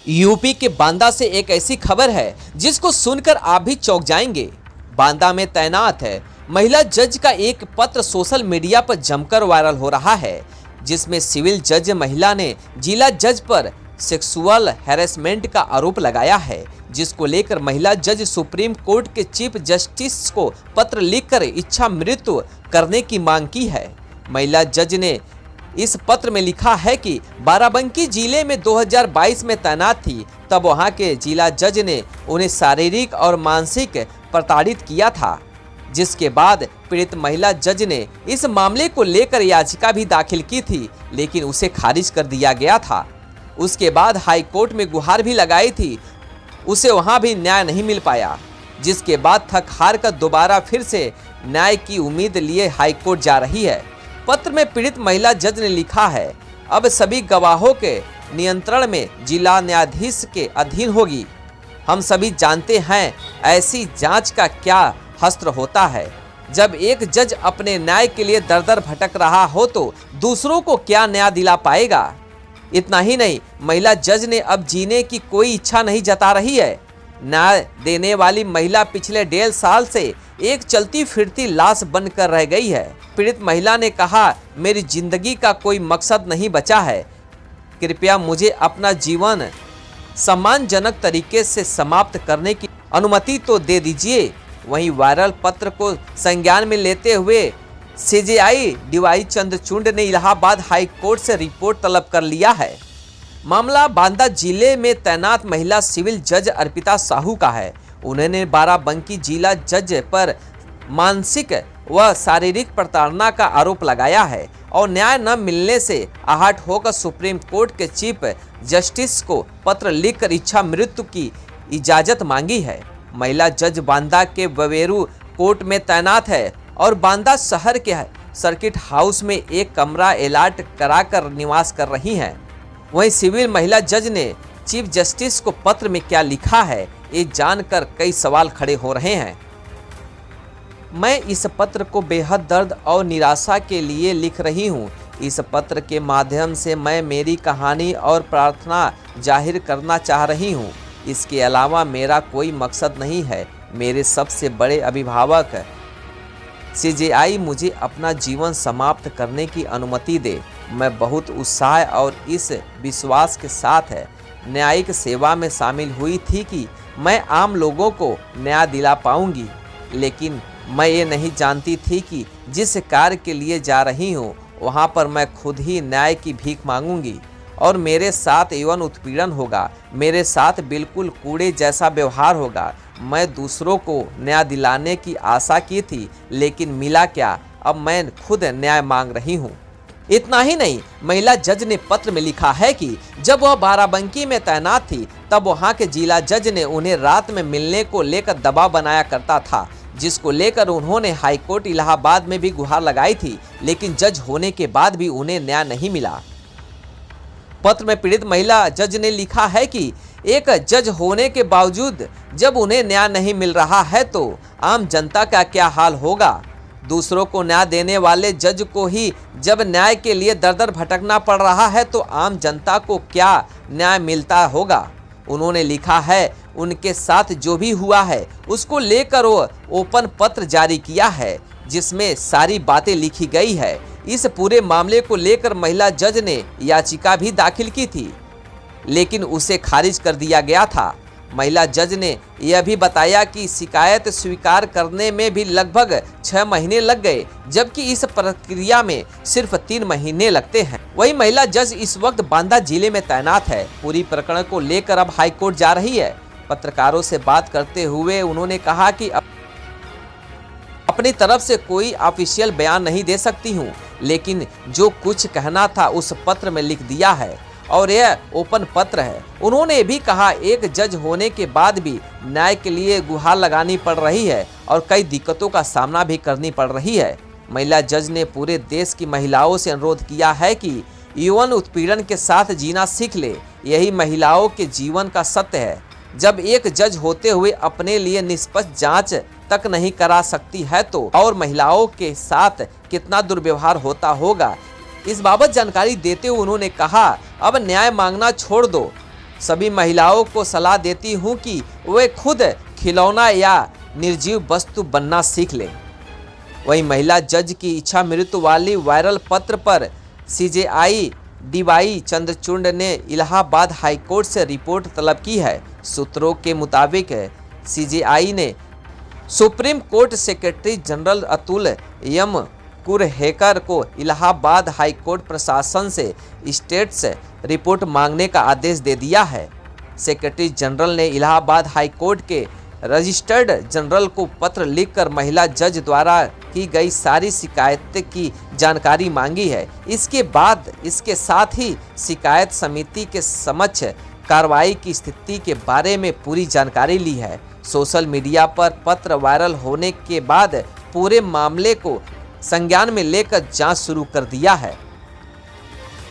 UP के बांदा से एक ऐसी खबर है जिसको सुनकर आप भी चौंक जाएंगे। बांदा में तैनात है महिला जज का एक पत्र सोशल मीडिया पर जमकर वायरल हो रहा है, जिसमें सिविल जज महिला ने जिला जज पर सेक्सुअल हैरेसमेंट का आरोप लगाया है, जिसको लेकर महिला जज सुप्रीम कोर्ट के चीफ जस्टिस को पत्र लिखकर इच्छा मृत्यु करने की मांग की है। महिला जज ने इस पत्र में लिखा है कि बाराबंकी जिले में 2022 में तैनात थी, तब वहां के जिला जज ने उन्हें शारीरिक और मानसिक प्रताड़ित किया था, जिसके बाद पीड़ित महिला जज ने इस मामले को लेकर याचिका भी दाखिल की थी, लेकिन उसे खारिज कर दिया गया था। उसके बाद हाई कोर्ट में गुहार भी लगाई थी, उसे वहां भी न्याय नहीं मिल पाया, जिसके बाद थक हार कर दोबारा फिर से न्याय की उम्मीद लिए हाई कोर्ट जा रही है। पत्र में पीड़ित महिला जज ने लिखा है, अब सभी गवाहों के नियंत्रण में जिला न्यायाधीश के अधीन होगी। हम सभी जानते हैं ऐसी जांच का क्या हस्त्र होता है। जब एक जज अपने न्याय के लिए दर दर भटक रहा हो तो दूसरों को क्या न्याय दिला पाएगा। इतना ही नहीं, महिला जज ने अब जीने की कोई इच्छा नहीं जता रही है। न्याय देने वाली महिला पिछले 1.5 साल से एक चलती फिरती लाश बनकर रह गई है। पीड़ित महिला ने कहा, मेरी जिंदगी का कोई मकसद नहीं बचा है, कृपया मुझे अपना जीवन सम्मानजनक तरीके से समाप्त करने की अनुमति तो दे दीजिए। वहीं वायरल पत्र को संज्ञान में लेते हुए सीजेआई डीवाई चंद्रचूड़ ने इलाहाबाद हाई कोर्ट से रिपोर्ट तलब कर लिया है। मामला बांदा जिले में तैनात महिला सिविल जज अर्पिता साहू का है। उन्होंने बाराबंकी जिला जज पर मानसिक व शारीरिक प्रताड़ना का आरोप लगाया है और न्याय न मिलने से आहट होकर सुप्रीम कोर्ट के चीफ जस्टिस को पत्र लिखकर इच्छा मृत्यु की इजाजत मांगी है। महिला जज बांदा के बवेरू कोर्ट में तैनात है और बांदा शहर के सर्किट हाउस में एक कमरा अलॉट कराकर निवास कर रही हैं। वहीं सिविल महिला जज ने चीफ जस्टिस को पत्र में क्या लिखा है, ये जानकर कई सवाल खड़े हो रहे हैं। मैं इस पत्र को बेहद दर्द और निराशा के लिए लिख रही हूँ। इस पत्र के माध्यम से मैं मेरी कहानी और प्रार्थना जाहिर करना चाह रही हूँ। इसके अलावा मेरा कोई मकसद नहीं है। मेरे सबसे बड़े अभिभावक सीजेआई मुझे अपना जीवन समाप्त करने की अनुमति दे। मैं बहुत उत्साह और इस विश्वास के साथ न्यायिक सेवा में शामिल हुई थी कि मैं आम लोगों को न्याय दिला पाऊंगी, लेकिन मैं ये नहीं जानती थी कि जिस कार्य के लिए जा रही हूँ वहाँ पर मैं खुद ही न्याय की भीख मांगूंगी और मेरे साथ यौन उत्पीड़न होगा। मेरे साथ बिल्कुल कूड़े जैसा व्यवहार होगा। मैं दूसरों को न्याय दिलाने की आशा की थी, लेकिन मिला क्या। अब मैं खुद न्याय मांग रही हूँ। इतना ही नहीं, महिला जज ने पत्र में लिखा है कि जब वह बाराबंकी में तैनात थी तब वहां के जिला जज ने उन्हें रात में मिलने को लेकर दबाव बनाया करता था, जिसको लेकर उन्होंने हाईकोर्ट इलाहाबाद में भी गुहार लगाई थी, लेकिन जज होने के बाद भी उन्हें न्याय नहीं मिला। पत्र में पीड़ित महिला जज ने लिखा है कि एक जज होने के बावजूद जब उन्हें न्याय नहीं मिल रहा है तो आम जनता का क्या हाल होगा। दूसरों को न्याय देने वाले जज को ही जब न्याय के लिए दर दर भटकना पड़ रहा है तो आम जनता को क्या न्याय मिलता होगा। उन्होंने लिखा है, उनके साथ जो भी हुआ है उसको लेकर वो ओपन पत्र जारी किया है, जिसमें सारी बातें लिखी गई है। इस पूरे मामले को लेकर महिला जज ने याचिका भी दाखिल की थी, लेकिन उसे खारिज कर दिया गया था। महिला जज ने यह भी बताया कि शिकायत स्वीकार करने में भी लगभग 6 महीने लग गए, जबकि इस प्रक्रिया में सिर्फ 3 महीने लगते हैं। वही महिला जज इस वक्त बांदा जिले में तैनात है। पूरी प्रकरण को लेकर अब हाईकोर्ट जा रही है। पत्रकारों से बात करते हुए उन्होंने कहा कि अपनी तरफ से कोई ऑफिशियल बयान नहीं दे सकती हूँ, लेकिन जो कुछ कहना था उस पत्र में लिख दिया है और यह ओपन पत्र है। उन्होंने भी कहा, एक जज होने के बाद भी न्याय के लिए गुहार लगानी पड़ रही है और कई दिक्कतों का सामना भी करनी पड़ रही है। महिला जज ने पूरे देश की महिलाओं से अनुरोध किया है कि यौन उत्पीड़न के साथ जीना सीख ले। यही महिलाओं के जीवन का सत्य है। जब एक जज होते हुए अपने लिए निष्पक्ष जांच तक नहीं करा सकती है तो और महिलाओं के साथ कितना दुर्व्यवहार होता होगा। इस बाबत जानकारी देते हुए उन्होंने कहा, अब न्याय मांगना छोड़ दो, सभी महिलाओं को सलाह देती हूं कि वे खुद खिलौना या निर्जीव वस्तु बनना सीख लें। वहीं महिला जज की इच्छा मृत्यु वाली वायरल पत्र पर सीजेआई डीवाई चंद्रचूड़ ने इलाहाबाद हाईकोर्ट से रिपोर्ट तलब की है। सूत्रों के मुताबिक सीजेआई ने supreme court secretary general Atul M Kurhekar को इलाहाबाद हाईकोर्ट प्रशासन से स्टेटस रिपोर्ट मांगने का आदेश दे दिया है। सेक्रेटरी जनरल ने इलाहाबाद हाईकोर्ट के रजिस्टर्ड जनरल को पत्र लिखकर महिला जज द्वारा की गई सारी शिकायत की जानकारी मांगी है। इसके साथ ही शिकायत समिति के समक्ष कार्रवाई की स्थिति के बारे में पूरी जानकारी ली है। सोशल मीडिया पर पत्र वायरल होने के बाद पूरे मामले को संज्ञान में लेकर जांच शुरू कर दिया है।